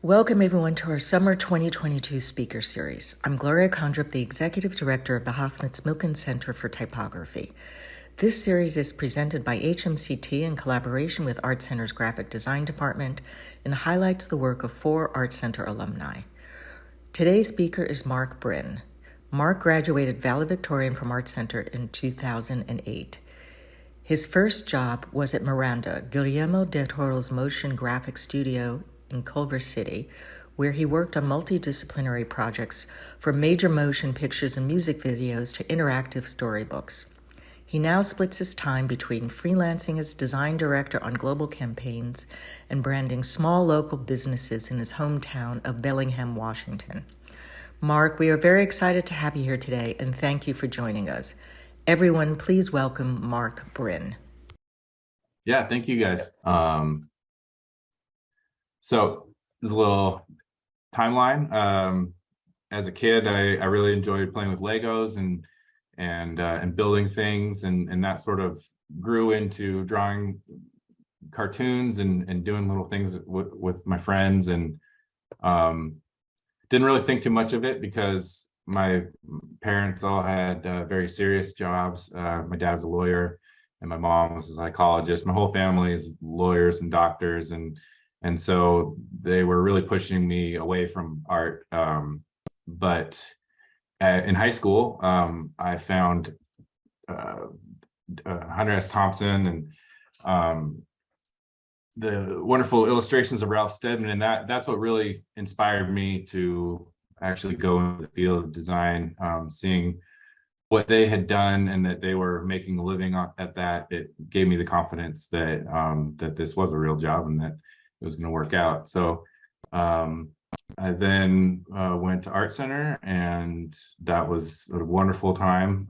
Welcome everyone to our Summer 2022 Speaker Series. I'm Gloria Condrup, the Executive Director of the Hoffmitz Milken Center for Typography. This series is presented by HMCT in collaboration with ArtCenter's Graphic Design Department and highlights the work of 4 ArtCenter alumni. Today's speaker is Mark Brinn. Mark graduated valedictorian from ArtCenter in 2008. His first job was at Mirada, Guillermo Del Toro's motion graphic studio in Culver City, where he worked on multidisciplinary projects from major motion pictures and music videos to interactive storybooks. He now splits his time between freelancing as design director on global campaigns and branding small local businesses in his hometown of Bellingham, Washington. Mark, we are very excited to have you here today, and thank you for joining us. Everyone, please welcome Mark Brinn. Yeah, thank you guys. So there's a little timeline. As a kid, I really enjoyed playing with Legos and building things, and that sort of grew into drawing cartoons and doing little things with my friends, and didn't really think too much of it because my parents all had very serious jobs. My dad was a lawyer and my mom was a psychologist. My whole family is lawyers and doctors, and so they were really pushing me away from art. But in high school, I found Hunter S. Thompson and the wonderful illustrations of Ralph Steadman, and that's what really inspired me to actually go into the field of design. Seeing what they had done and that they were making a living at that, it gave me the confidence that that this was a real job and that it was going to work out. So I then went to ArtCenter, and that was a wonderful time.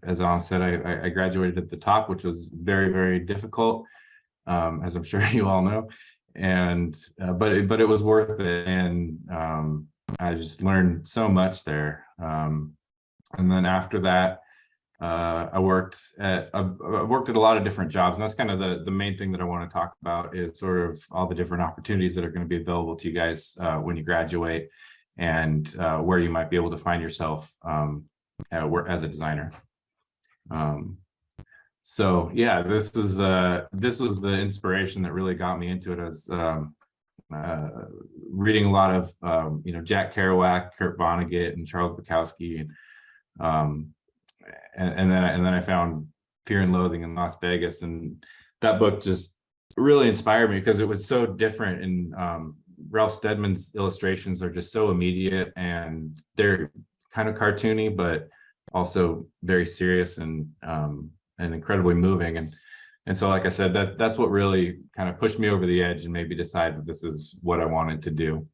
As Alan said, I graduated at the top, which was very, very difficult, as I'm sure you all know. And but it was worth it, and I just learned so much there. And then after that, I worked at a lot of different jobs, and that's kind of the main thing that I want to talk about is sort of all the different opportunities that are going to be available to you guys when you graduate, and where you might be able to find yourself as a designer. So yeah, this was the inspiration that really got me into it. As reading a lot of Jack Kerouac, Kurt Vonnegut, and Charles Bukowski, and then I found Fear and Loathing in Las Vegas, and that book just really inspired me because it was so different. And Ralph Steadman's illustrations are just so immediate, and they're kind of cartoony, but also very serious and incredibly moving. And so, like I said, that's what really kind of pushed me over the edge and made me decide that this is what I wanted to do.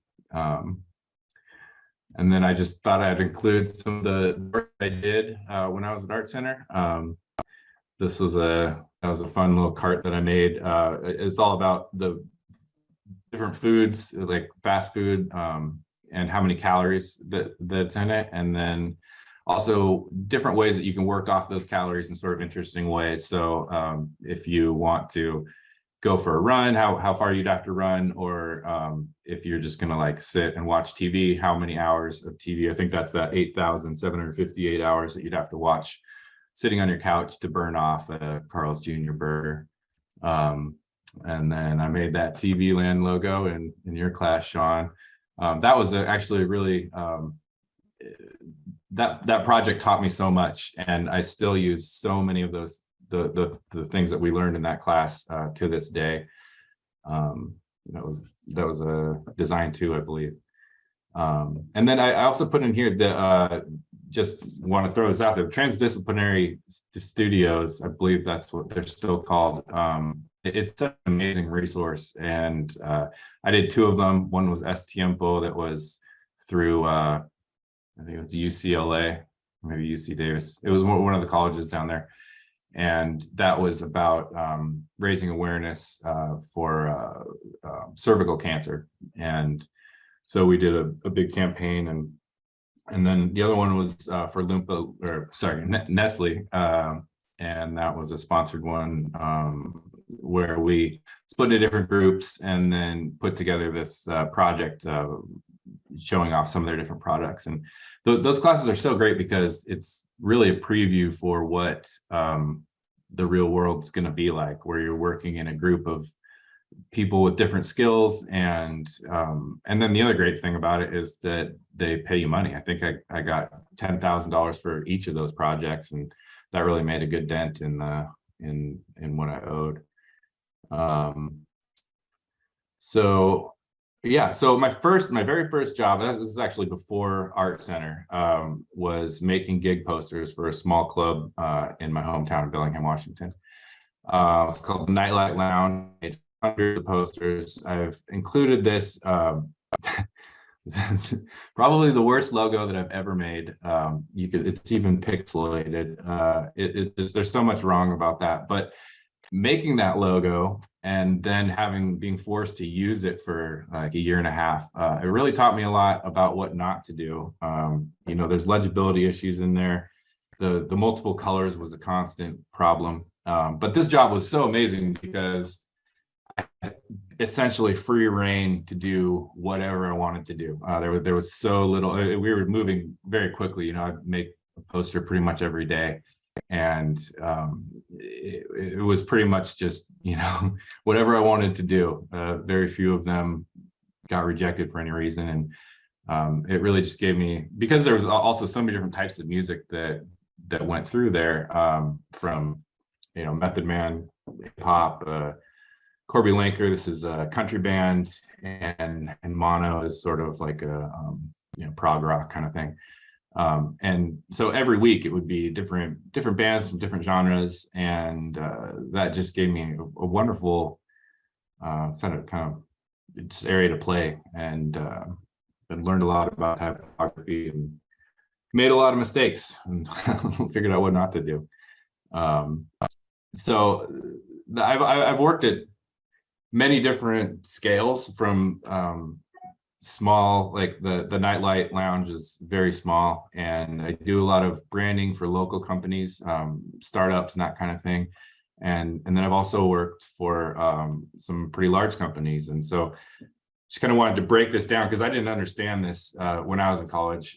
And then I just thought I'd include some of the work I did when I was at ArtCenter. This was a fun little cart that I made. It's all about the different foods, like fast food, and how many calories that's in it, and then also different ways that you can work off those calories in sort of interesting ways. So if you want to go for a run, how far you'd have to run, or if you're just gonna like sit and watch TV, how many hours of TV. I think that's that 8,758 hours that you'd have to watch sitting on your couch to burn off a Carl's Jr. burger. And then I made that TV Land logo in your class, Sean. That was actually really that project taught me so much, and I still use so many of those the things that we learned in that class to this day. That was a design 2, I believe. And then I also put in here that just want to throw this out there, transdisciplinary studios, I believe that's what they're still called. It's an amazing resource, and I did 2 of them. One was S Tiempo, that was through I think it was UCLA, maybe UC Davis. It was one of the colleges down there. And that was about raising awareness for cervical cancer. And so we did a big campaign, and then the other one was for Nestle, and that was a sponsored one. where we split into different groups and then put together this project showing off some of their different products. And those classes are so great because it's really a preview for what the real world's going to be like, where you're working in a group of people with different skills. And then the other great thing about it is that they pay you money. I think I got $10,000 for each of those projects, and that really made a good dent in what I owed. So yeah, so my very first job, this is actually before ArtCenter, was making gig posters for a small club in my hometown of Bellingham, Washington. It's called the Nightlight Lounge. Made hundreds of posters. I've included this. It's probably the worst logo that I've ever made. It's even pixelated. There's so much wrong about that, but making that logo and then being forced to use it for like a year and a half, it really taught me a lot about what not to do. There's legibility issues in there. The multiple colors was a constant problem. But this job was so amazing because I had essentially free reign to do whatever I wanted to do. There was so little, we were moving very quickly. I'd make a poster pretty much every day. And it was pretty much just, whatever I wanted to do. Very few of them got rejected for any reason. And it really just gave me, because there was also so many different types of music that went through there, from, Method Man, hip hop, Corby Lanker, this is a country band, and Mono is sort of like a prog rock kind of thing. And so every week it would be different bands from different genres, and that just gave me a wonderful kind of just area to play, and I learned a lot about typography and made a lot of mistakes and figured out what not to do. So I've worked at many different scales, from small, like the Nightlight Lounge is very small, and I do a lot of branding for local companies, startups and that kind of thing. And then I've also worked for some pretty large companies. And so just kind of wanted to break this down because I didn't understand this when I was in college,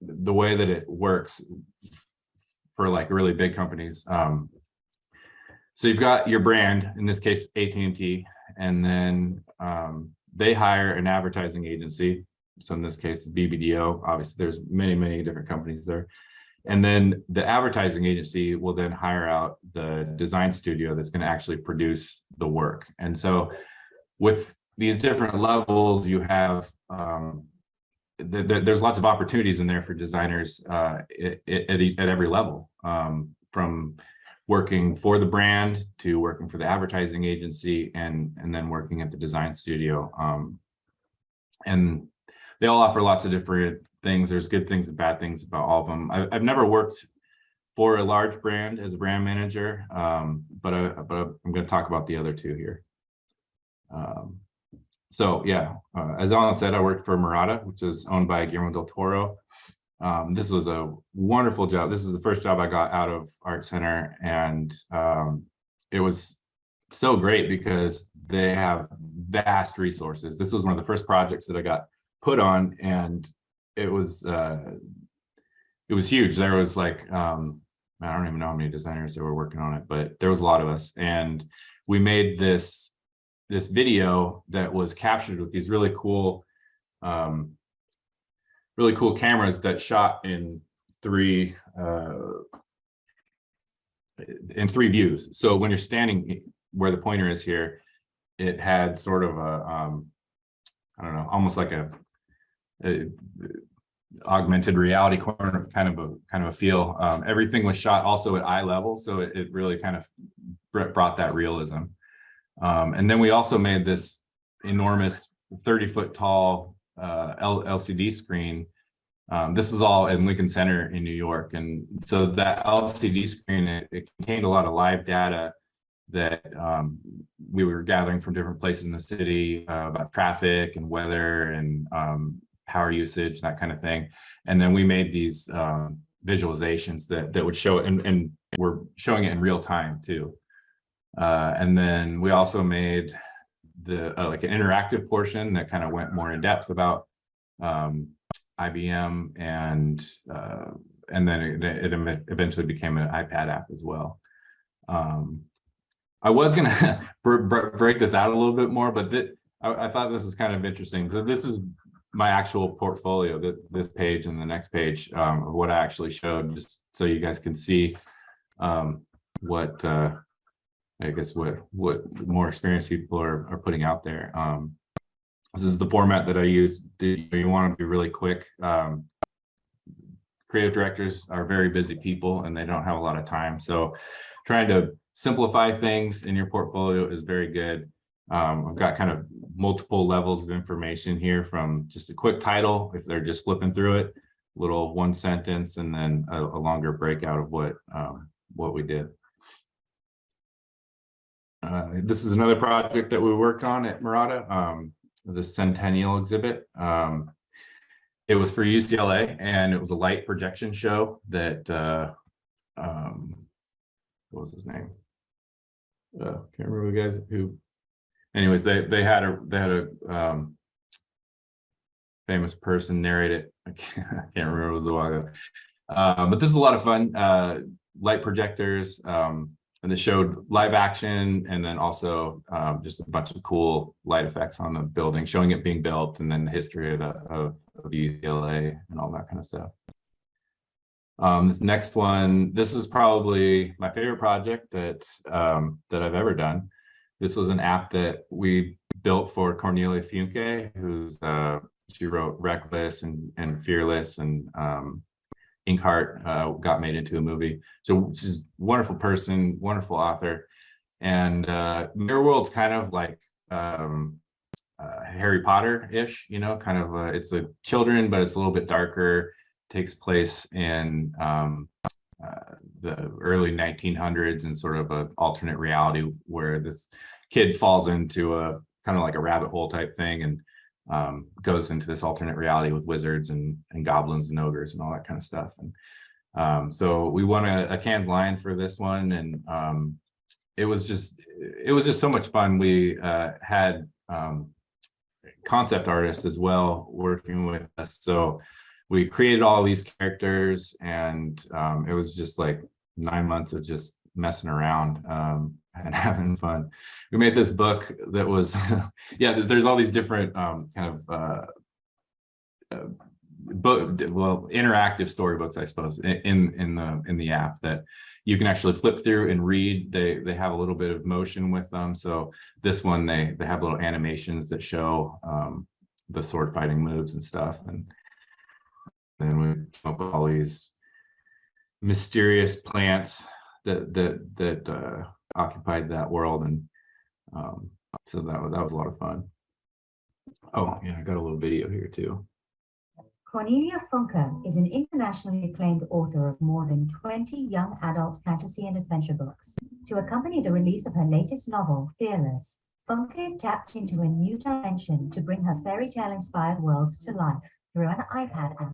the way that it works for like really big companies. So you've got your brand, in this case, AT&T, and then they hire an advertising agency. So in this case, BBDO. Obviously, there's many different companies there. And then the advertising agency will then hire out the design studio that's going to actually produce the work. And so with these different levels, you have, there's lots of opportunities in there for designers at every level, from working for the brand to working for the advertising agency, and then working at the design studio. And they all offer lots of different things. There's good things and bad things about all of them. I've never worked for a large brand as a brand manager, but I'm going to talk about the other two here. So yeah, as Alan said, I worked for Mirada, which is owned by Guillermo Del Toro. This was a wonderful job. This is the first job I got out of ArtCenter, and it was so great because they have vast resources. This was one of the first projects that I got put on, and it was huge. There was like, I don't even know how many designers that were working on it, but there was a lot of us, and we made this video that was captured with these really cool cameras that shot in three views. So when you're standing where the pointer is here, it had sort of a I don't know, almost like a augmented reality corner kind of a feel. Everything was shot also at eye level, so it really kind of brought that realism. And then we also made this enormous 30-foot tall LCD screen. This was all in Lincoln Center in New York. And so that LCD screen, it contained a lot of live data that we were gathering from different places in the city about traffic and weather and power usage, that kind of thing. And then we made these visualizations that would show it, and we're showing it in real time too. And then we also made the like an interactive portion that kind of went more in depth about IBM, and then it eventually became an iPad app as well. I was gonna break this out a little bit more, but I thought this was kind of interesting. So this is my actual portfolio, this page and the next page of what I actually showed, just so you guys can see what I guess what more experienced people are putting out there. This is the format that I use. You want to be really quick. Creative directors are very busy people and they don't have a lot of time. So trying to simplify things in your portfolio is very good. I've got kind of multiple levels of information here, from just a quick title, if they're just flipping through it, little one sentence, and then a longer breakout of what we did. This is another project that we worked on at Mirada, the Centennial exhibit. It was for UCLA, and it was a light projection show that, what was his name? Can't remember the guys who. Anyways, they had a famous person narrate it. I can't remember, it was a while ago. But this is a lot of fun. Light projectors, and they showed live action, and then also just a bunch of cool light effects on the building, showing it being built, and then the history of UCLA and all that kind of stuff. This next one, this is probably my favorite project that I've ever done. This was an app that we built for Cornelia Funke, who's she wrote Reckless and Fearless, and Inkheart got made into a movie. So she's a wonderful person, wonderful author. And Mirror World's kind of like Harry Potter-ish, you know, kind of it's a children, but it's a little bit darker. Takes place in the early 1900s in sort of an alternate reality where this kid falls into a kind of like a rabbit hole type thing, and goes into this alternate reality with wizards and goblins and ogres and all that kind of stuff. And so we won a Cannes Lion for this one, and it was just so much fun. We had concept artists as well working with us, so we created all these characters, and it was just like 9 months of just messing around and having fun. We made this book that was yeah, there's all these different kind of interactive storybooks, I suppose, in the app that you can actually flip through and read. They have a little bit of motion with them. So this one, they have little animations that show the sword fighting moves and stuff, and then we come up with all these mysterious plants that occupied that world, and so that was a lot of fun. Oh yeah, I got a little video here too. Cornelia Funke is an internationally acclaimed author of more than 20 young adult fantasy and adventure books. To accompany the release of her latest novel, Fearless, Funke tapped into a new dimension to bring her fairy tale-inspired worlds to life through an iPad app.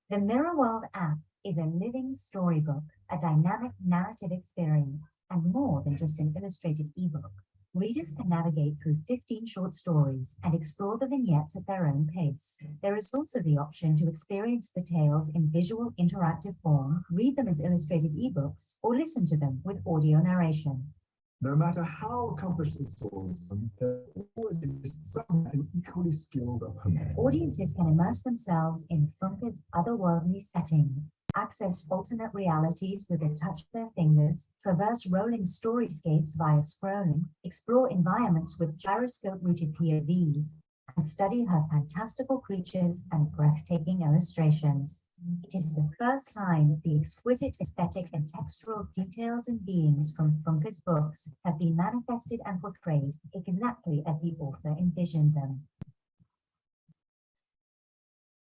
The Mirror World app is a living storybook, a dynamic narrative experience, and more than just an illustrated ebook. Readers can navigate through 15 short stories and explore the vignettes at their own pace. There is also the option to experience the tales in visual interactive form, read them as illustrated ebooks, or listen to them with audio narration. No matter how accomplished the stories, there always exists someone equally skilled opponent. Audiences can immerse themselves in Funke's otherworldly settings, access alternate realities with a touch of their fingers, traverse rolling storyscapes via scrolling, explore environments with gyroscope-rooted POVs, and study her fantastical creatures and breathtaking illustrations. It is the first time the exquisite aesthetic and textural details and beings from Funke's books have been manifested and portrayed exactly as the author envisioned them.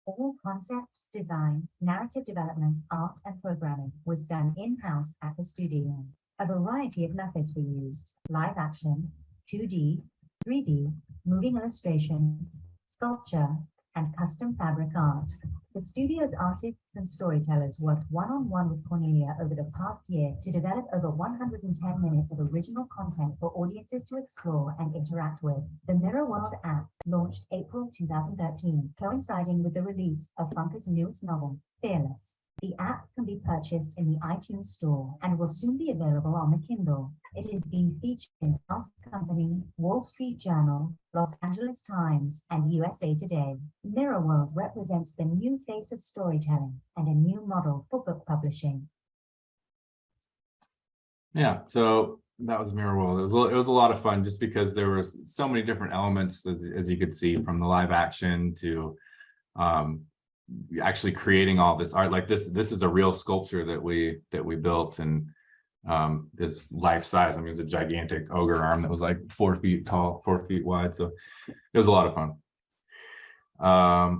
All concept, design, narrative development, art, and programming was done in-house at the studio. A variety of methods were used: live action, 2D, 3D, moving illustrations, sculpture, and custom fabric art. The studio's artists and storytellers worked one-on-one with Cornelia over the past year to develop over 110 minutes of original content for audiences to explore and interact with. The Mirror World app launched April 2013, coinciding with the release of Funke's newest novel, Fearless. The app can be purchased in the iTunes Store and will soon be available on the Kindle. It is being featured in Fast Company, Wall Street Journal, Los Angeles Times, and USA Today. Mirror World represents the new face of storytelling and a new model for book publishing. Yeah, so that was Mirror World. It was a lot of fun just because there was so many different elements, as you could see, from the live action to actually creating all this art. Like this is a real sculpture that we built, and is life size. I mean, it's a gigantic ogre arm that was like 4 feet tall, 4 feet wide. So it was a lot of fun.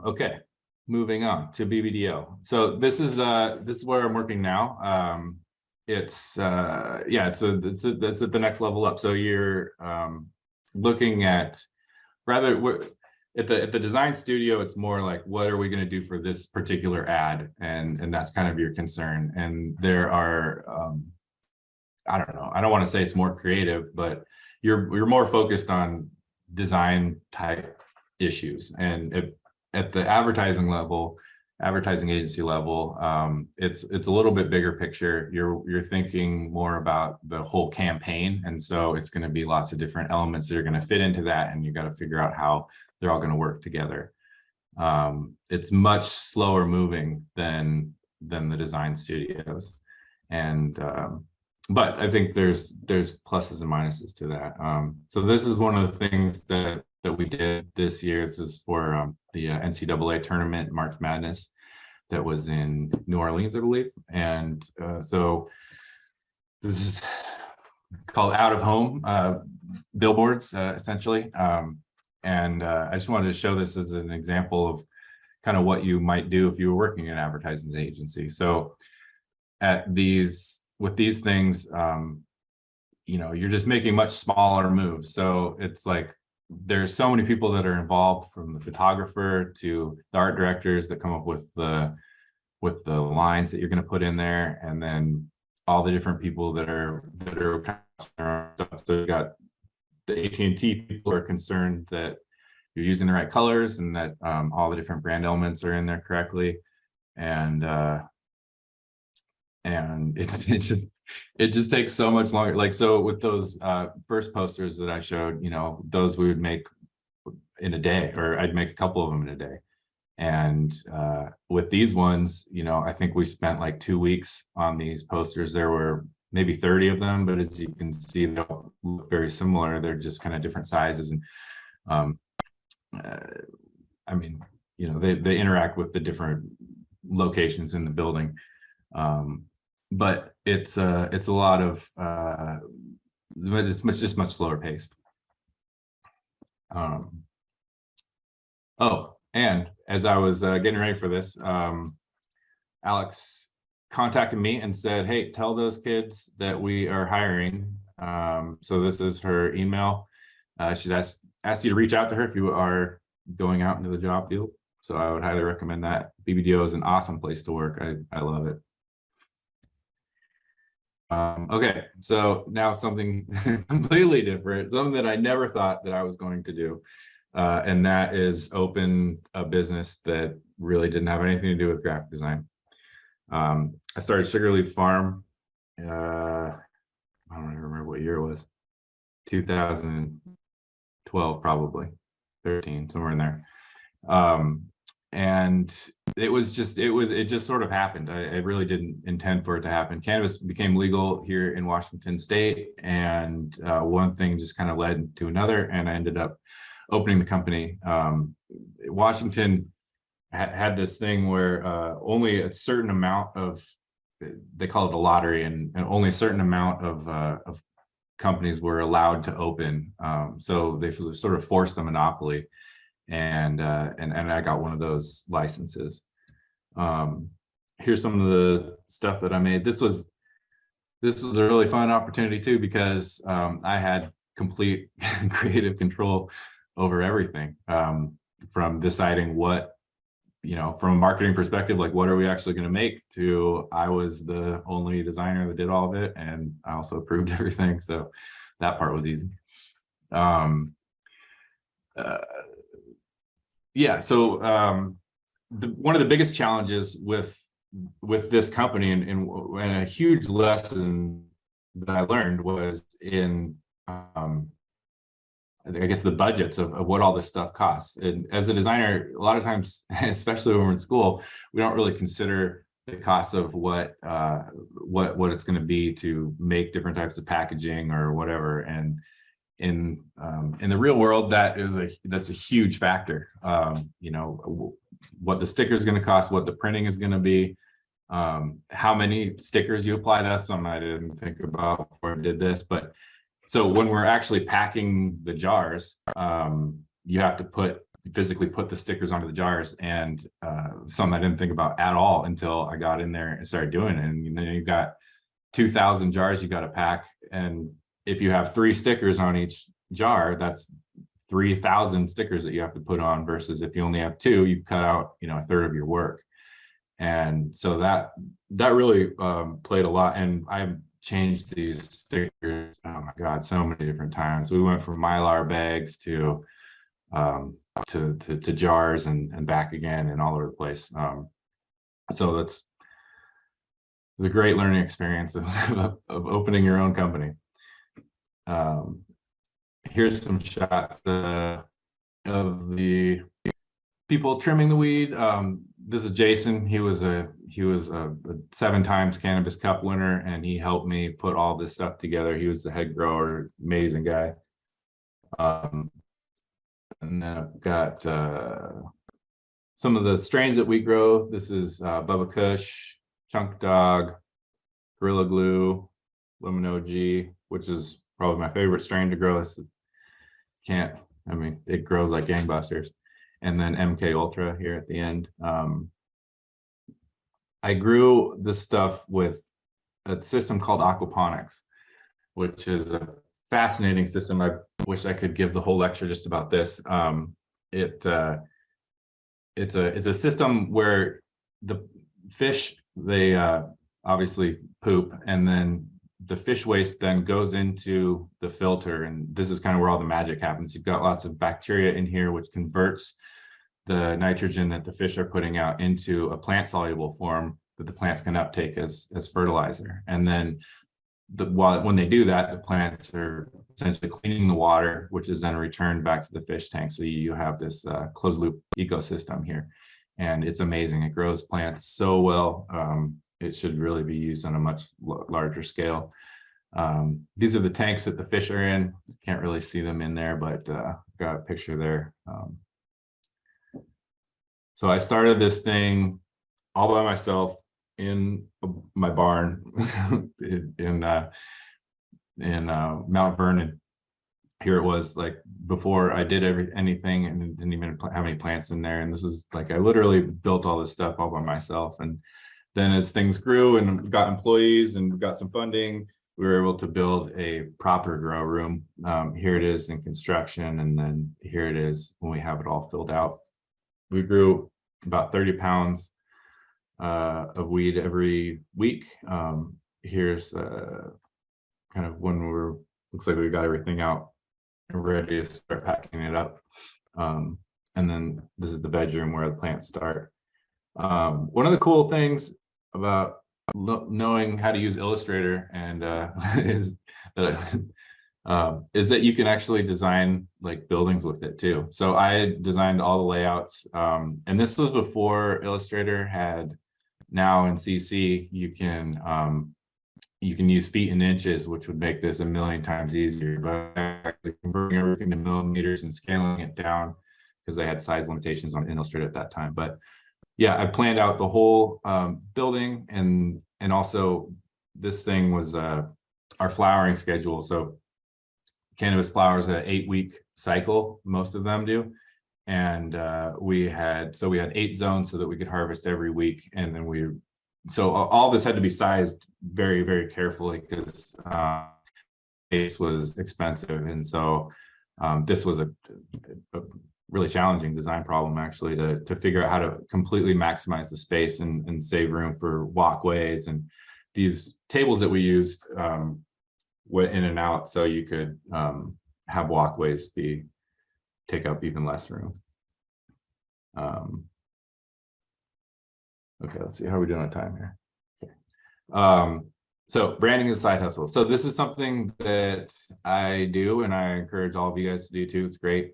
Okay, moving on to BBDO. So this is where I'm working now. It's at the next level up. So you're looking at at the design studio, it's more like, what are we going to do for this particular ad? And that's kind of your concern. And there are, I don't know, I don't want to say it's more creative, but you're more focused on design type issues. And at the advertising agency level, it's a little bit bigger picture. You're thinking more about the whole campaign. And so it's going to be lots of different elements that are going to fit into that. And you got to figure out how they're all going to work together. It's much slower moving than the design studios, and but I think there's pluses and minuses to that. So this is one of the things that we did this year. This is for the NCAA tournament, March Madness, that was in New Orleans, I believe. And so this is called out of home billboards, essentially. And I just wanted to show this as an example of kind of what you might do if you were working in an advertising agency. So with these things, you're just making much smaller moves. So it's like there's so many people that are involved, from the photographer to the art directors that come up with the lines that you're going to put in there, and then all the different people that are kind of stuff. So you got the AT&T people are concerned that you're using the right colors and that all the different brand elements are in there correctly, and it just takes so much longer. Like, so with those first posters that I showed, those we would make in a day, or I'd make a couple of them in a day. And with these ones, I think we spent like 2 weeks on these posters. There were maybe 30 of them, but as you can see, they all look very similar. They're just kind of different sizes. And I mean, they interact with the different locations in the building. But it's a lot of, it's just much slower paced. Oh, and as I was getting ready for this, Alex contacted me and said, hey, tell those kids that we are hiring. So this is her email. She's asked you to reach out to her if you are going out into the job field. So I would highly recommend that. BBDO is an awesome place to work. I love it. Okay, so now something completely different, something that I never thought that I was going to do. And that is open a business that really didn't have anything to do with graphic design. I started Sugarleaf Farm. I don't even remember what year it was. 2012, probably 13, somewhere in there. And it just sort of happened. I really didn't intend for it to happen. Cannabis became legal here in Washington State, and one thing just kind of led to another, and I ended up opening the company. Washington had this thing where only a certain amount of, they call it a lottery, and only a certain amount of companies were allowed to open. So they sort of forced a monopoly, and I got one of those licenses. Here's some of the stuff that I made. This was a really fun opportunity too, because I had complete creative control over everything. from deciding what, from a marketing perspective, like what are we actually going to make, to I was the only designer that did all of it, and I also approved everything. So that part was easy. Yeah, so one of the biggest challenges with this company, and a huge lesson that I learned was in I guess the budgets of what all this stuff costs. And as a designer, a lot of times, especially when we're in school, we don't really consider the cost of what it's going to be to make different types of packaging or whatever. And in the real world, that's a huge factor. What the sticker is going to cost, what the printing is going to be, how many stickers you apply. That's something I didn't think about before I did this, but so when we're actually packing the jars, you have to physically put the stickers onto the jars, and something I didn't think about at all until I got in there and started doing it. And then you've got 2,000 jars you got to pack, and if you have 3 stickers on each jar, that's 3,000 stickers that you have to put on, versus if you only have 2, you cut out a third of your work. And so that really played a lot. And I've changed these stickers, oh my god, so many different times. We went from Mylar bags to jars and back again, and all over the place. So it's a great learning experience of opening your own company. Here's some shots of the people trimming the weed. This is Jason. He was a 7 times Cannabis Cup winner, and he helped me put all this stuff together. He was the head grower, amazing guy. And then I've got some of the strains that we grow. This is Bubba Kush, Chunk Dog, Gorilla Glue, Lemon OG, which is probably my favorite strain to grow. It grows like gangbusters. And then MK Ultra here at the end. I grew this stuff with a system called aquaponics, which is a fascinating system. I wish I could give the whole lecture just about this. It's a system where the fish, they obviously poop, and then the fish waste then goes into the filter, and this is kind of where all the magic happens. You've got lots of bacteria in here, which converts the nitrogen that the fish are putting out into a plant soluble form that the plants can uptake as fertilizer. And then when they do that, the plants are essentially cleaning the water, which is then returned back to the fish tank. So you have this closed loop ecosystem here, and it's amazing. It grows plants so well. It should really be used on a much larger scale. These are the tanks that the fish are in. Can't really see them in there, but got a picture there. So I started this thing all by myself in my barn in Mount Vernon. Here it was, like, before I did anything, and didn't even have any plants in there. And this is like, I literally built all this stuff all by myself. And then as things grew and got employees and got some funding, we were able to build a proper grow room. Here it is in construction, and then here it is when we have it all filled out. We grew about 30 pounds of weed every week. Here's kind of when looks like we got everything out and ready to start packing it up. And then this is the bedroom where the plants start. One of the cool things about knowing how to use Illustrator and is that you can actually design like buildings with it too. So I designed all the layouts, and this was before Illustrator had. Now in CC you can use feet and inches, which would make this a million times easier. But actually converting everything to millimeters and scaling it down, because they had size limitations on Illustrator at that time. But yeah, I planned out the whole building, and also this thing was our flowering schedule. So cannabis flowers an 8-week cycle, most of them do. And we had 8 zones so that we could harvest every week. And then so all this had to be sized very, very carefully, because space was expensive. And so this was a really challenging design problem, actually, to figure out how to completely maximize the space and save room for walkways. And these tables that we used went in and out, so you could have walkways take up even less room. Okay, let's see how we're doing on time here. So branding is a side hustle. So this is something that I do, and I encourage all of you guys to do too. It's great.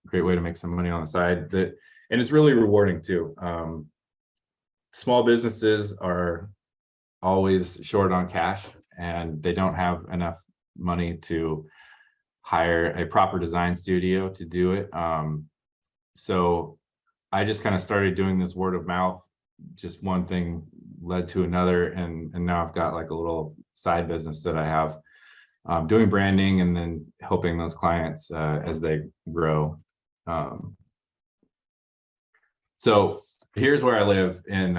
Great way to make some money on the side, and it's really rewarding too. Small businesses are always short on cash, and they don't have enough money to hire a proper design studio to do it. So I just kind of started doing this word of mouth. Just one thing led to another, and now I've got like a little side business that I have, doing branding and then helping those clients as they grow. So here's where I live in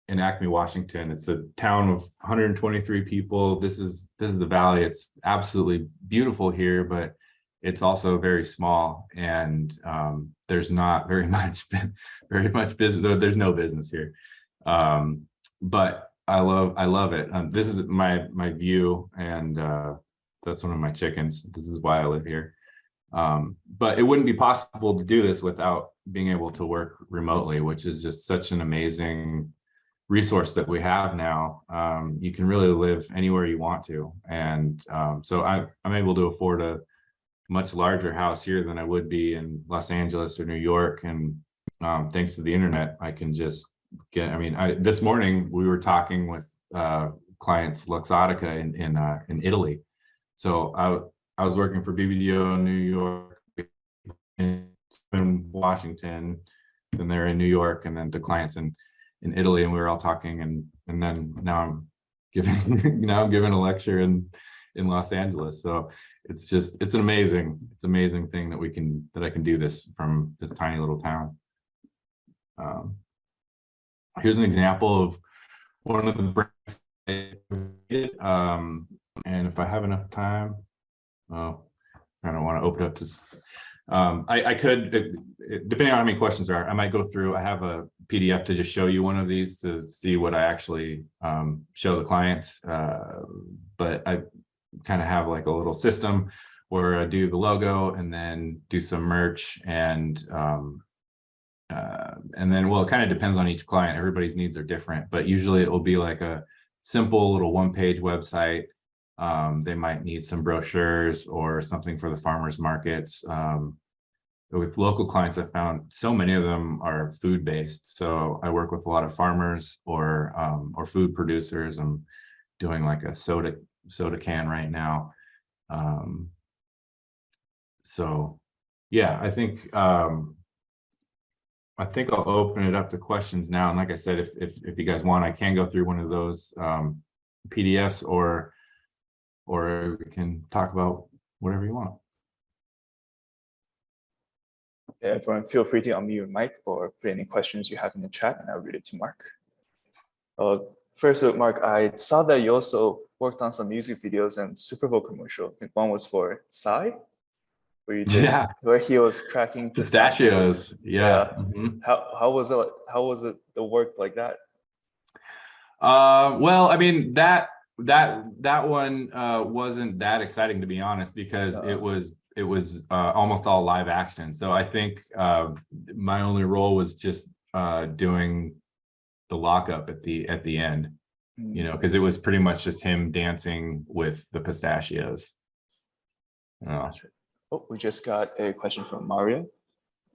Acme, Washington. It's a town of 123 people. This is the valley. It's absolutely beautiful here, but it's also very small, and there's not very much business. There's no business here, but I love it. This is my view, and that's one of my chickens. This is why I live here. But it wouldn't be possible to do this without being able to work remotely, which is just such an amazing resource that we have now. You can really live anywhere you want to, and so I'm able to afford a much larger house here than I would be in Los Angeles or New York. And thanks to the internet, I can just get, this morning we were talking with clients Luxottica in Italy. So I was working for BBDO in New York, in Washington, then they're in New York, and then to clients in Italy, and we were all talking, and then now I'm giving a lecture in Los Angeles. So it's an amazing thing that I can do this from this tiny little town. Here's an example of one of the brands I did, and if I have enough time, I don't want to open up to. I could, depending on how many questions there are, I might go through. I have a PDF to just show you one of these to see what I actually show the clients. But I kind of have like a little system where I do the logo and then do some merch, and then, well, it kind of depends on each client. Everybody's needs are different, but usually it will be like a simple little one-page website. They might need some brochures or something for the farmers markets. With local clients, I found so many of them are food-based. So I work with a lot of farmers or food producers. I'm doing like a soda can right now. So yeah, I think I'll open it up to questions now. And like I said, if you guys want, I can go through one of those PDFs, or we can talk about whatever you want. Yeah, everyone, feel free to unmute your mic or put any questions you have in the chat, and I'll read it to Mark. First, Mark, I saw that you also worked on some music videos and Super Bowl commercial. I think one was for Psy, where he was cracking pistachios. Yeah. Mm-hmm. How was it the work like that? Well, I mean, that one wasn't that exciting, to be honest, because it was almost all live action. So I think my only role was just doing the lockup at the end, because it was pretty much just him dancing with the pistachios. Oh, we just got a question from Mario.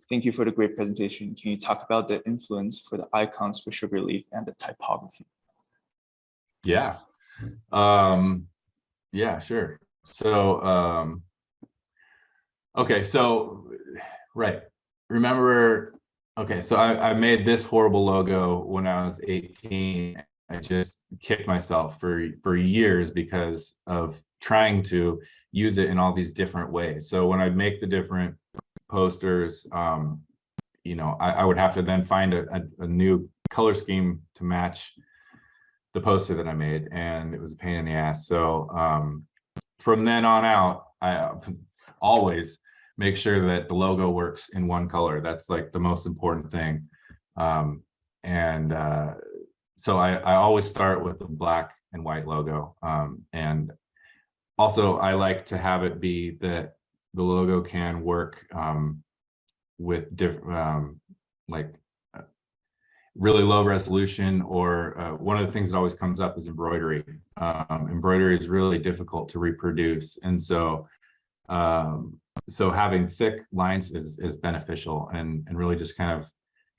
Thank you for the great presentation. Can you talk about the influence for the icons for Sugar Leaf and the typography? Yeah. Yeah, sure. So okay, so right. Remember, okay, so I made this horrible logo when I was 18. I just kicked myself for years because of trying to use it in all these different ways. So when I make the different posters, I would have to then find a new color scheme to match the poster that I made, and it was a pain in the ass. So from then on out, I always make sure that the logo works in one color. That's like the most important thing. So I always start with the black and white logo. And also I like to have it be that the logo can work with different, really low resolution, or one of the things that always comes up is embroidery. Embroidery is really difficult to reproduce. And so having thick lines is beneficial, and really just kind of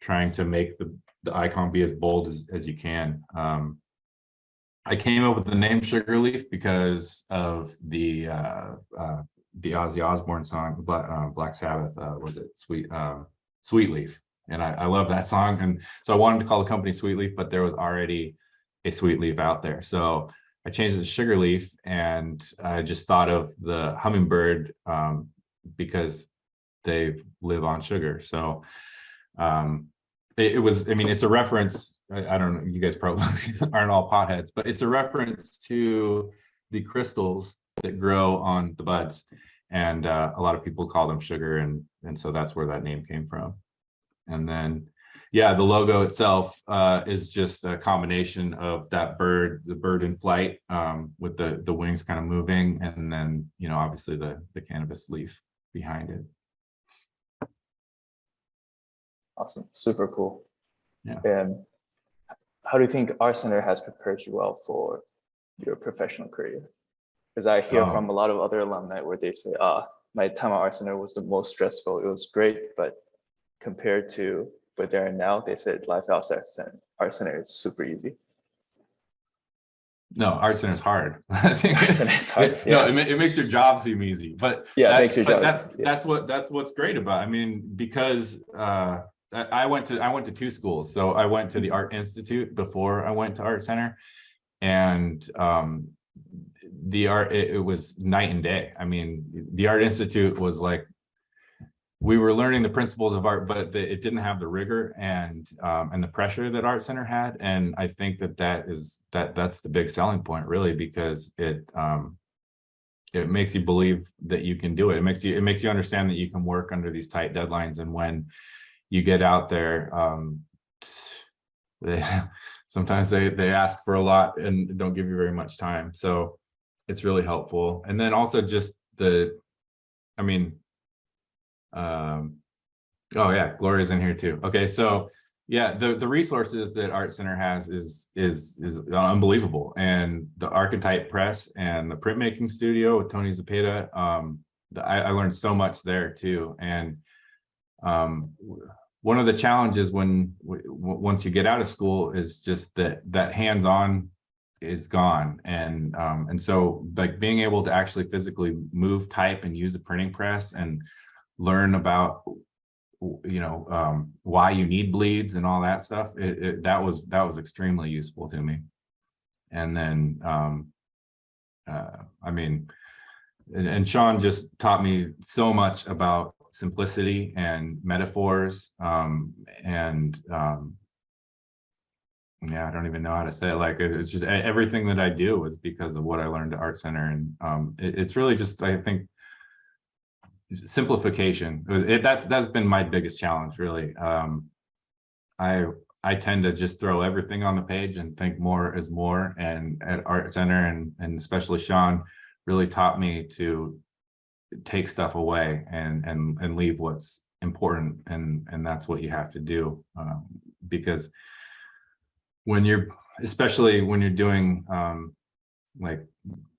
trying to make the icon be as bold as you can. I came up with the name Sugarleaf because of the Ozzy Osbourne song, Black Sabbath, was it Sweet Leaf? And I love that song. And so I wanted to call the company Sweet Leaf, but there was already a Sweet Leaf out there. So I changed it to Sugarleaf, and I just thought of the hummingbird because they live on sugar. So it was, I mean, it's a reference. I don't know, you guys probably aren't all potheads, but it's a reference to the crystals that grow on the buds. And a lot of people call them sugar. And so that's where that name came from. And then, yeah, the logo itself is just a combination of that bird, the bird in flight with the wings kind of moving. And then, you know, obviously the cannabis leaf behind it. Awesome, super cool. Yeah. And how do you think ArtCenter has prepared you well for your professional career? Because I hear from a lot of other alumni where they say, my time at ArtCenter was the most stressful. It was great, but compared to where they're now, they said life outside ArtCenter is super easy. No, ArtCenter is hard. I think ArtCenter is hard. No, it makes your job seem easy, but yeah, it makes your job. That's what's great about it. I mean, because I went to two schools. So I went to the Art Institute before I went to ArtCenter, and it was night and day. I mean, the Art Institute was like, we were learning the principles of art, but it didn't have the rigor and the pressure that ArtCenter had. And I think that's the big selling point, really, because it makes you believe that you can do it. It makes you understand that you can work under these tight deadlines. And when you get out there, sometimes they ask for a lot and don't give you very much time. So it's really helpful. And then also just oh yeah, Gloria's in here too. Okay, so yeah, the resources that ArtCenter has is unbelievable, and the Archetype Press and the printmaking studio with Tony Zepeda, I learned so much there too. And one of the challenges once you get out of school is just that hands-on is gone, and so like being able to actually physically move, type, and use a printing press and learn about, you know, why you need bleeds and all that stuff, that was extremely useful to me. And then I mean, and Sean just taught me so much about simplicity and metaphors, yeah, I don't even know how to say it. Like, it's just everything that I do is because of what I learned at ArtCenter. And it's really just, I think, simplification. That's been my biggest challenge, really. I tend to just throw everything on the page and think more is more. And at ArtCenter and especially Sean really taught me to take stuff away and leave what's important. And that's what you have to do, because especially when you're doing like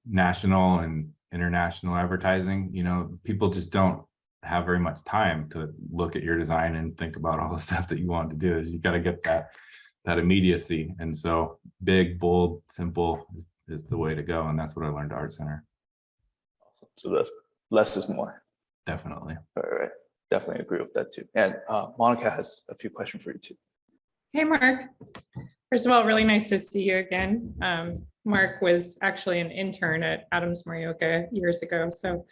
national and international advertising, you know, people just don't have very much time to look at your design and think about all the stuff that you want to do. You got to get that immediacy. And so big, bold, simple is the way to go. And that's what I learned at ArtCenter. So the less is more. Definitely. All right. Definitely agree with that too. And Monica has a few questions for you too. Hey, Mark. First of all, really nice to see you again. Mark was actually an intern at Adams Morioka years ago, so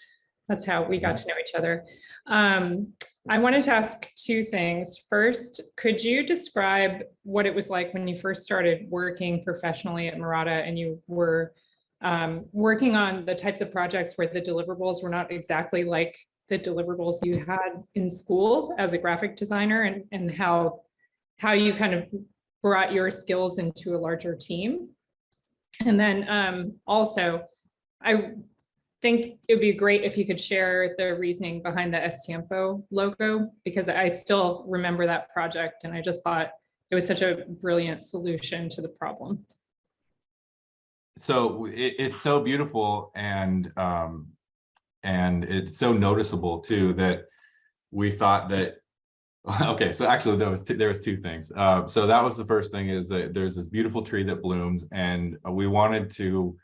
that's how we got to know each other. I wanted to ask two things. First, could you describe what it was like when you first started working professionally at Mirada and you were working on the types of projects where the deliverables were not exactly like the deliverables you had in school as a graphic designer, and how you kind of brought your skills into a larger team. And then also, I think it would be great if you could share the reasoning behind the S-Tiempo logo, because I still remember that project and I just thought it was such a brilliant solution to the problem. So it's so beautiful, and it's so noticeable too, that we thought that, okay, so actually there was two things. So that was the first thing, is that there's this beautiful tree that blooms, and we wanted to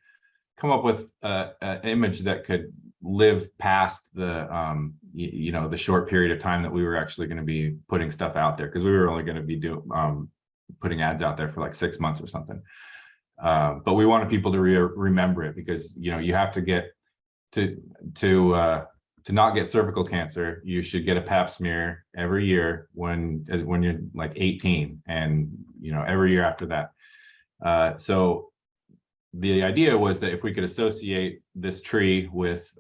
come up with an image that could live past the the short period of time that we were actually going to be putting stuff out there, because we were only going to be putting ads out there for like 6 months or something. But we wanted people to remember it, because you have to get to not get cervical cancer. You should get a pap smear every year when you're like 18, and every year after that. So the idea was that if we could associate this tree with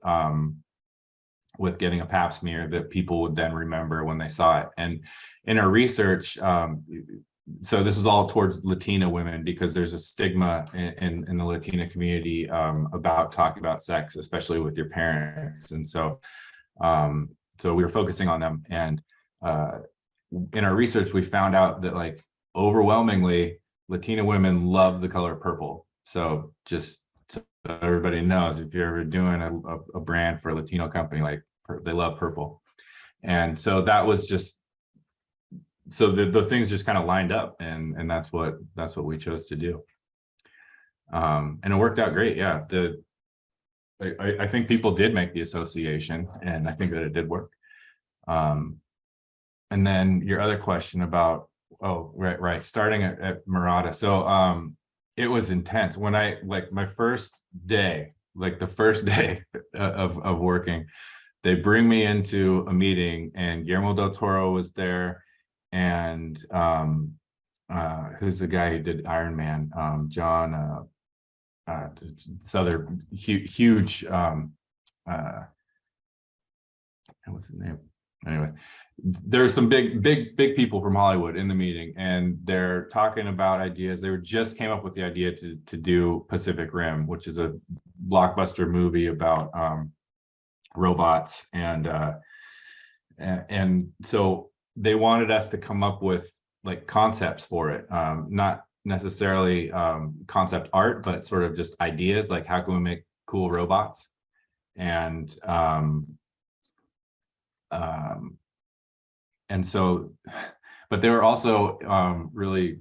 getting a pap smear, that people would then remember when they saw it. And in our research, so this was all towards Latina women, because there's a stigma in the Latina community about talking about sex, especially with your parents. And so we were focusing on them. And in our research, we found out that like overwhelmingly Latina women love the color purple. So just so everybody knows, if you're ever doing a brand for a Latino company, like they love purple. And so that was just, so the things just kind of lined up, and that's what we chose to do. And it worked out great. Yeah. I think people did make the association, and I think that it did work. And then your other question about, right, starting at Mirada. So it was intense. When I, like my first day, like the first day of working, they bring me into a meeting, and Guillermo Del Toro was there, and who's the guy who did Iron Man? John, Southern, huge, what's his name? Anyways, there are some big people from Hollywood in the meeting, and they're talking about ideas. They just came up with the idea to do Pacific Rim, which is a blockbuster movie about robots, and so they wanted us to come up with like concepts for it, not necessarily concept art, but sort of just ideas, like how can we make cool robots. And so, but they were also really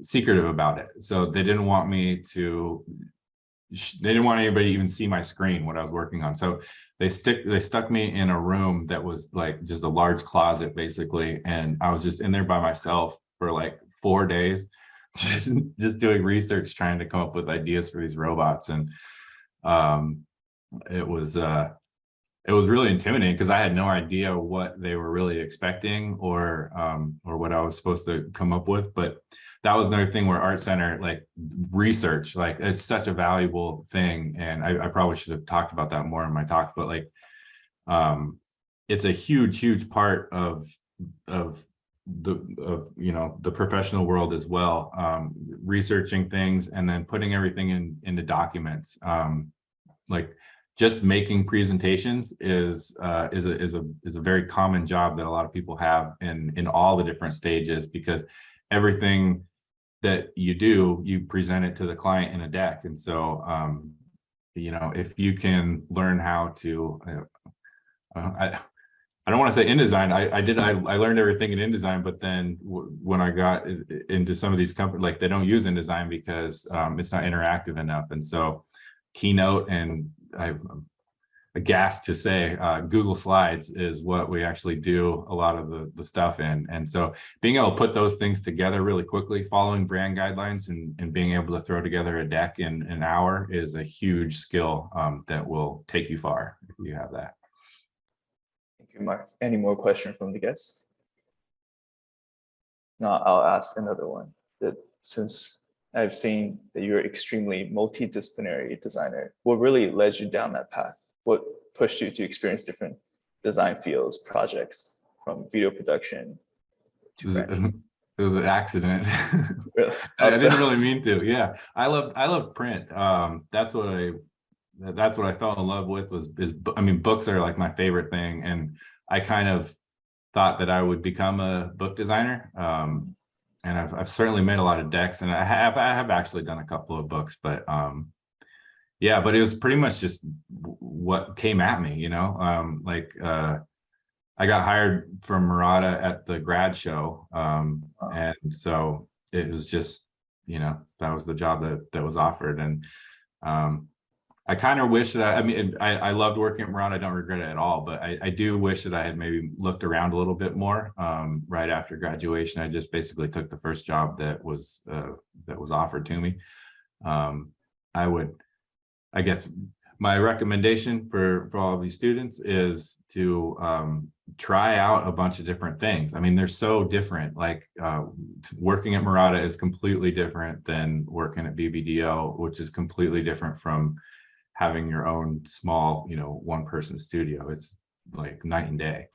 secretive about it. So they didn't want me to, they didn't want anybody to even see my screen, what I was working on. So they stuck me in a room that was like just a large closet basically. And I was just in there by myself for like 4 days, just doing research, trying to come up with ideas for these robots. And it was really intimidating, because I had no idea what they were really expecting, or what I was supposed to come up with. But that was another thing where ArtCenter, like research, like it's such a valuable thing. And I probably should have talked about that more in my talk, but like it's a huge part of the professional world as well, researching things and then putting everything into documents. Like just making presentations is a very common job that a lot of people have in all the different stages, because everything that you do, you present it to the client in a deck. And so if you can learn how to I don't want to say InDesign. I learned everything in InDesign, but then when I got into some of these companies, like they don't use InDesign because it's not interactive enough. And so Keynote, and I'm aghast to say Google Slides is what we actually do a lot of the stuff in. And so being able to put those things together really quickly, following brand guidelines, and being able to throw together a deck in an hour is a huge skill that will take you far if you have that. Thank you, Mark. Any more questions from the guests? No, I'll ask another one. That since I've seen that you're extremely multidisciplinary designer, what really led you down that path? What pushed you to experience different design fields, projects, from video production to branding? It was an accident. Really? I didn't really mean to. Yeah, I love print. That's what I fell in love with I mean, books are like my favorite thing, and I kind of thought that I would become a book designer. And I've certainly made a lot of decks, and I have actually done a couple of books, but yeah, but it was pretty much just what came at me, you know. I got hired from Mirada at the grad show, and so it was just, you know, that was the job that was offered. And I kind of wish that I mean, I loved working at Mirada. I don't regret it at all, but I do wish that I had maybe looked around a little bit more right after graduation. I just basically took the first job that was offered to me. I guess my recommendation for all of these students is to try out a bunch of different things. I mean, they're so different. Like working at Mirada is completely different than working at BBDO, which is completely different from having your own small, you know, one-person studio. It's like night and day.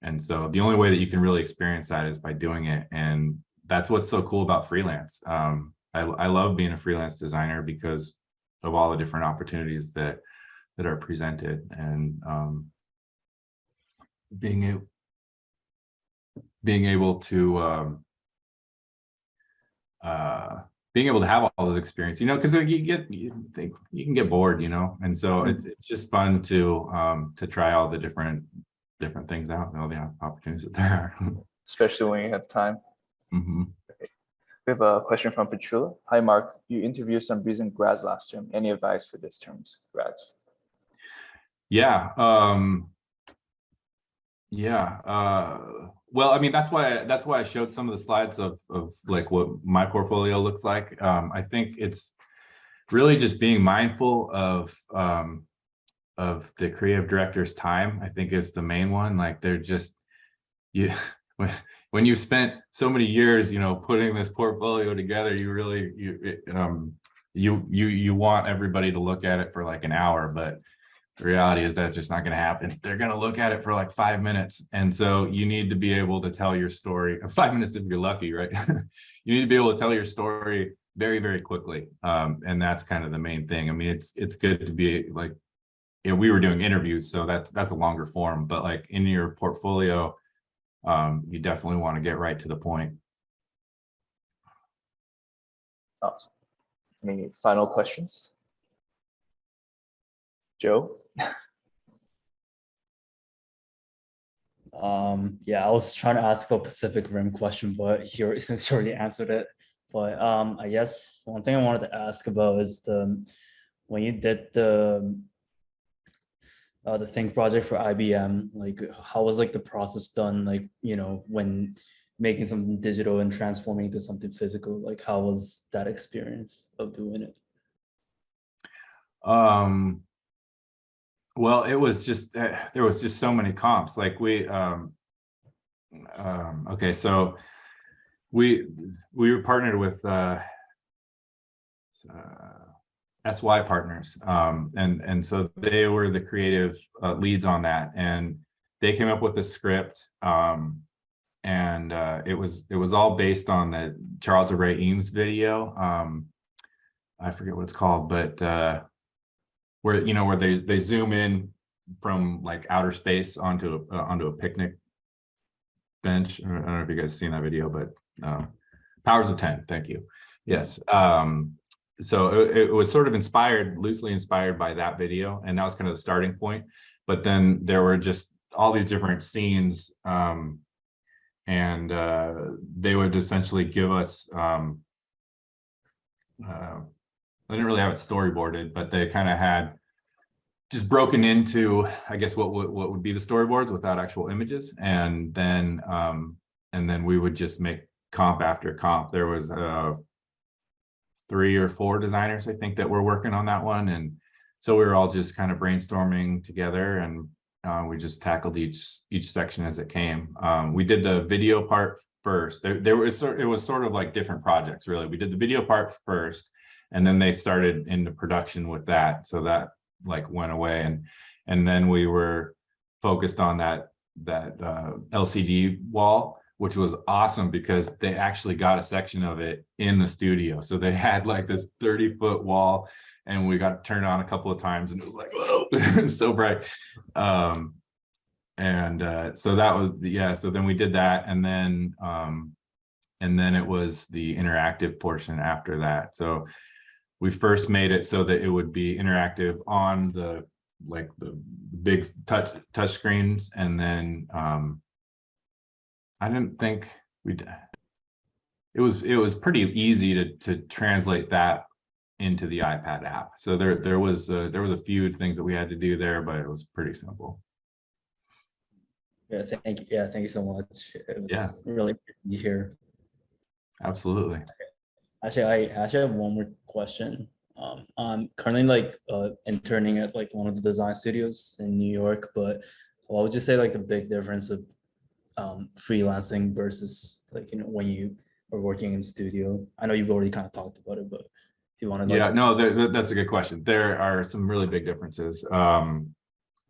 And so the only way that you can really experience that is by doing it. And that's what's so cool about freelance. I love being a freelance designer because of all the different opportunities that are presented, and being able to have all those experience, you know, because you can get bored, you know, and so it's just fun to try all the different things out and all the opportunities that there are. Especially when you have time. Mm-hmm. We have a question from Petrula. Hi, Mark. You interviewed some recent grads last term. Any advice for this term's grads? Yeah. Well, I mean, that's why I showed some of the slides of like what my portfolio looks like. I think it's really just being mindful of the creative director's time. I think is the main one. Like they're just, when you spent so many years, you know, putting this portfolio together, you really you want everybody to look at it for like an hour, but the reality is that's just not going to happen. They're going to look at it for like 5 minutes. And so you need to be able to tell your story, 5 minutes if you're lucky, right? You need to be able to tell your story very, very quickly. And that's kind of the main thing. I mean, it's good to be like, you know, we were doing interviews, so that's a longer form, but like in your portfolio, you definitely want to get right to the point. Awesome. Any final questions? Joe? Yeah, I was trying to ask a Pacific Rim question, but since you already answered it. But I guess one thing I wanted to ask about is when you did the Think project for IBM, like how was like the process done? Like, you know, when making something digital and transforming into something physical, like how was that experience of doing it? Well, it was just, there was just so many comps. Like we, okay, so we were partnered with SY Partners, and so they were the creative leads on that, and they came up with a script, and it was all based on the Charles Ray Eames video. I forget what it's called, but where they zoom in from like outer space onto a picnic bench. I don't know if you guys have seen that video, but Powers of 10. Thank you. Yes. So it was sort of loosely inspired by that video, and that was kind of the starting point. But then there were just all these different scenes, and they would essentially give us. I didn't really have it storyboarded, but they kind of had just broken into, I guess, what would be the storyboards without actual images, and then we would just make comp after comp. There was 3 or 4 designers, I think, that were working on that one, and so we were all just kind of brainstorming together, and we just tackled each section as it came. We did the video part first. It was sort of like different projects, really. We did the video part first, and then they started into production with that, so that like went away, and then we were focused on that LCD wall, which was awesome because they actually got a section of it in the studio. So they had like this 30-foot wall, and we got to turn on a couple of times, and it was like, whoa, it's so bright. So that was, yeah, so then we did that, and then it was the interactive portion after that. So we first made it so that it would be interactive on the big touch screens, and then I didn't think it was pretty easy to translate that into the iPad app. So there was a few things that we had to do there, but it was pretty simple. Yeah, thank you. Yeah, thank you so much. It was really good to hear. Absolutely. Actually, I have one more question. I'm currently like interning at like one of the design studios in New York, but what would you say like the big difference of freelancing versus like, you know, when you are working in studio? I know you've already kind of talked about it, but if you want to Yeah, no, that's a good question. There are some really big differences.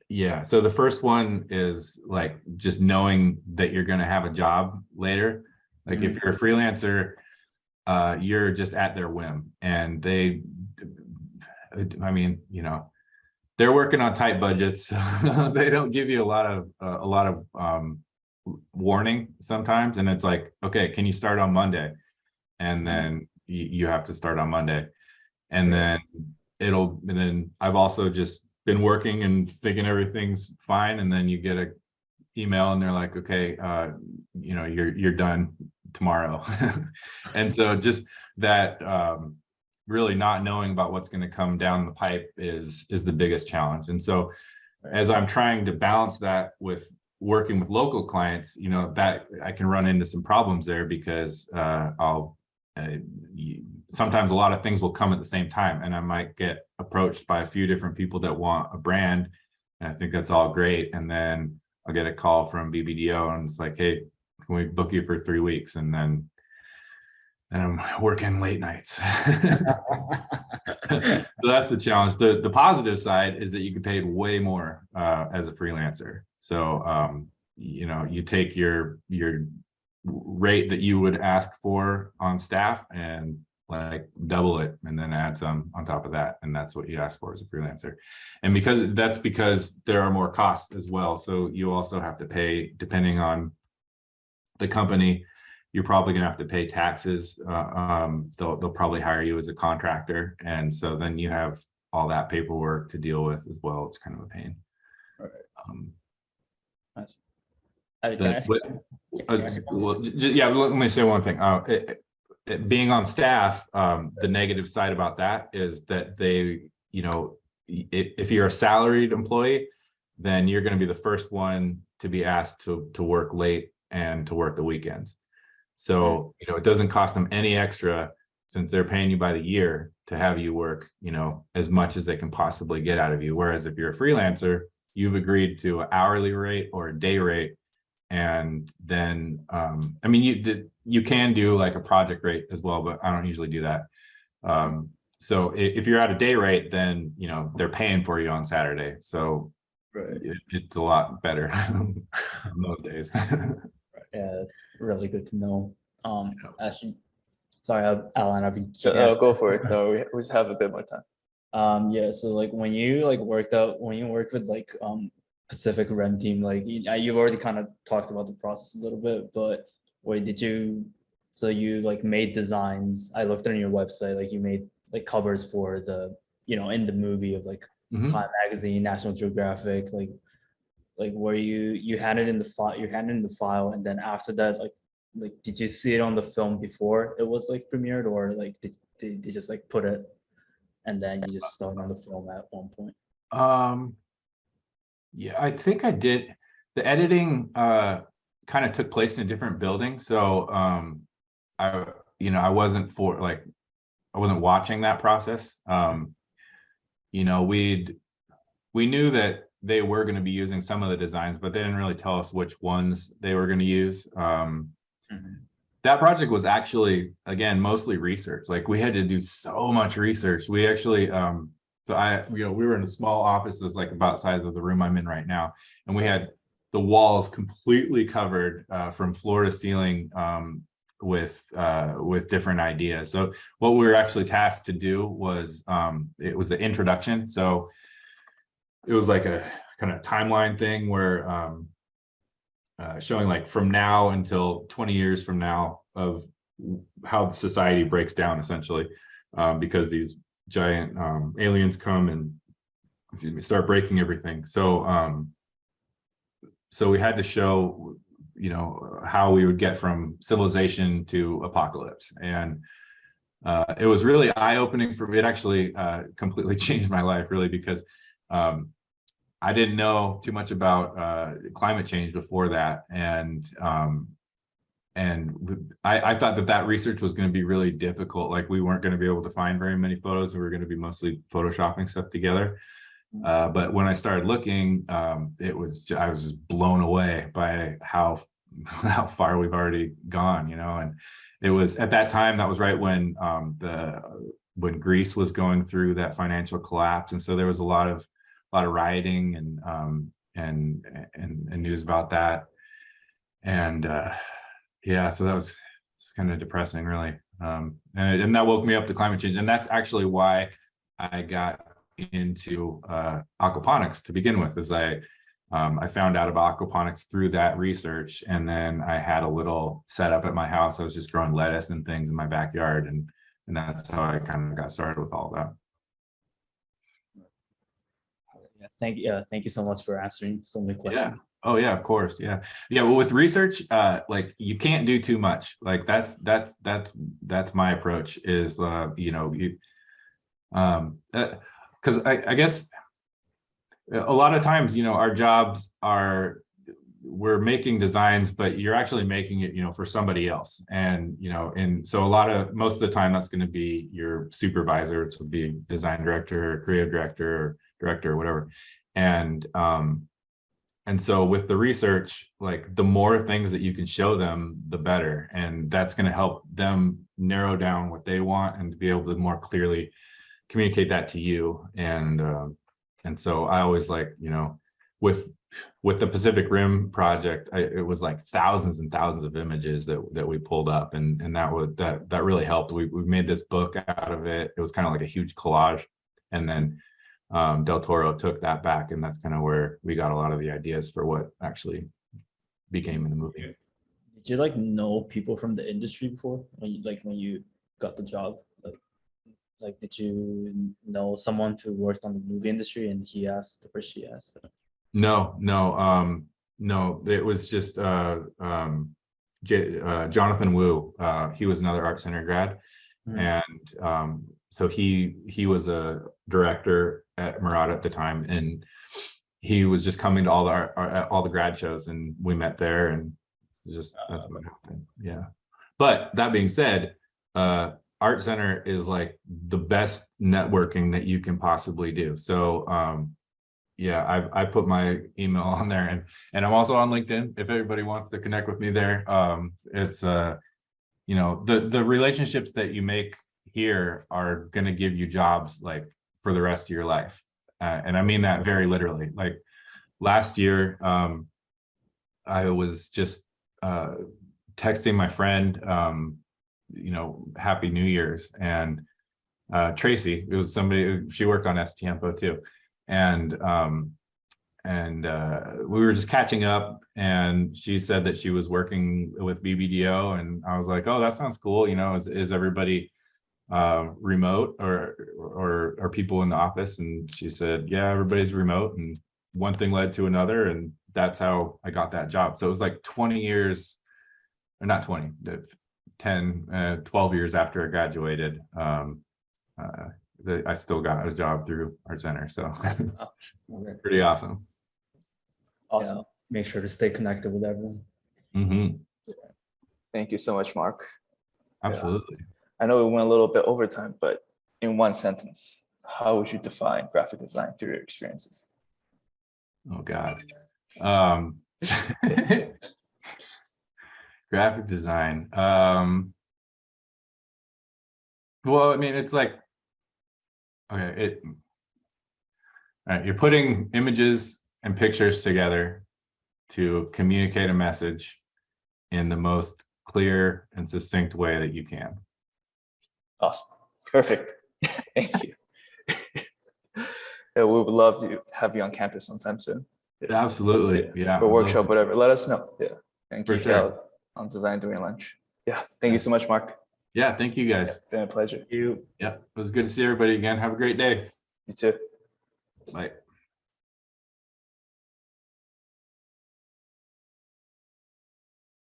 Yeah, so the first one is like just knowing that you're going to have a job later. Like if you're a freelancer, you're just at their whim, and I mean, you know, they're working on tight budgets. They don't give you a lot of warning sometimes, and it's like, okay, can you start on Monday? And then you have to start on Monday, and then I've also just been working and thinking everything's fine, and then you get a email and they're like, okay, you know, you're done tomorrow. And so just that really not knowing about what's going to come down the pipe is the biggest challenge. And so as I'm trying to balance that with working with local clients, you know, that I can run into some problems there, because sometimes a lot of things will come at the same time, and I might get approached by a few different people that want a brand, and I think that's all great, and then I'll get a call from BBDO and it's like, hey, can we book you for 3 weeks? And then I'm working late nights. So that's the challenge. The positive side is that you get paid way more as a freelancer. So you know, you take your rate that you would ask for on staff and like double it, and then add some on top of that, and that's what you ask for as a freelancer. And because there are more costs as well, so you also have to pay, depending on the company, you're probably gonna have to pay taxes. They'll probably hire you as a contractor, and so then you have all that paperwork to deal with as well. It's kind of a pain. All right. Yeah, let me say one thing. Being on staff, the negative side about that is that they, you know, if you're a salaried employee, then you're going to be the first one to be asked to work late and to work the weekends. So, you know, it doesn't cost them any extra, since they're paying you by the year, to have you work, you know, as much as they can possibly get out of you. Whereas if you're a freelancer, you've agreed to an hourly rate or a day rate. And then, I mean, you can do like a project rate as well, but I don't usually do that. So if you're at a day rate, then, you know, they're paying for you on Saturday. So it's a lot better in those days. Yeah, it's really good to know. Actually, sorry, Alan, I've been go for it. No, we just have a bit more time. Yeah, so like when you worked with like Pacific Rim team, like you've already kind of talked about the process a little bit, but so you like made designs. I looked on your website, like you made like covers for the, you know, in the movie of like Time Magazine, National Geographic, like where you had it in the file, and then after that, like did you see it on the film before it was like premiered, or like did they just like put it and then you just started on the film at one point? Yeah, I think I did. The editing kind of took place in a different building, so I wasn't watching that process. You know, we knew that they were going to be using some of the designs, but they didn't really tell us which ones they were going to use. That project was actually, again, mostly research. Like we had to do so much research. We actually So we were in a small office that's like about the size of the room I'm in right now, and we had the walls completely covered from floor to ceiling with different ideas. So what we were actually tasked to do was it was the introduction. So it was like a kind of timeline thing where showing like from now until 20 years from now of how society breaks down essentially, because these giant aliens come and start breaking everything. So so we had to show, how we would get from civilization to apocalypse. And it was really eye-opening for me. It actually completely changed my life, really, because I didn't know too much about climate change before that. And I thought that research was going to be really difficult. Like we weren't going to be able to find very many photos. We were going to be mostly photoshopping stuff together. But when I started looking, I was just blown away by how far we've already gone, and it was at that time, that was right when when Greece was going through that financial collapse. And so there was a lot of rioting and news about that. And yeah, so that was kind of depressing, really. And that woke me up to climate change. And that's actually why I got into aquaponics to begin with, is I found out about aquaponics through that research. And then I had a little setup at my house. I was just growing lettuce and things in my backyard. And that's how I kind of got started with all that. Thank you so much for answering so many questions. Yeah. Oh yeah, of course. Yeah. Well, with research, like you can't do too much. Like that's my approach is, because I guess a lot of times, our jobs we're making designs, but you're actually making it, for somebody else. And, and so most of the time that's going to be your supervisor. It would be design director, or creative director, or whatever. And so with the research, like the more things that you can show them, the better. And that's going to help them narrow down what they want and to be able to more clearly communicate that to you. And so I always like, with the Pacific Rim project, it was like thousands and thousands of images that we pulled up, and that really helped. We made this book out of it. It was kind of like a huge collage, and then Del Toro took that back, and that's kind of where we got a lot of the ideas for what actually became in the movie. Did you know people from the industry before when you got the job? Like did you know someone who worked on the movie industry and he asked? No. It was just Jonathan Wu. He was another ArtCenter grad, and so he was a director at Mirada at the time, and he was just coming to all the grad shows, and we met there, and that's what happened. Yeah, but that being said, ArtCenter is like the best networking that you can possibly do. So yeah, I put my email on there, and I'm also on LinkedIn if everybody wants to connect with me there. It's the relationships that you make here are going to give you jobs like for the rest of your life. And I mean that very literally. Like last year, I was just texting my friend, Happy New Year's. And Tracy, it was somebody, she worked on STMPO too. And we were just catching up, and she said that she was working with BBDO, and I was like, oh, that sounds cool. Is everybody remote or are people in the office? And she said, yeah, everybody's remote. And one thing led to another, and that's how I got that job. So it was like 20 years, or not 20, 10, 12 years after I graduated. I still got a job through ArtCenter, so pretty awesome. Awesome. Yeah, make sure to stay connected with everyone. Mm-hmm. Thank you so much, Mark. Absolutely. Yeah. I know we went a little bit over time, but in one sentence, how would you define graphic design through your experiences? Oh God. Graphic design. Well, I mean, it's like, okay, You're putting images and pictures together to communicate a message in the most clear and succinct way that you can. Awesome. Perfect. Thank you. Yeah, we would love to have you on campus sometime soon. Absolutely. Yeah. For workshop, whatever. Let us know. Yeah. And For geek sure. out on design during lunch. Yeah. Thank you so much, Mark. Yeah. Thank you guys. Been a pleasure. You. Yeah. It was good to see everybody again. Have a great day. You too. Bye.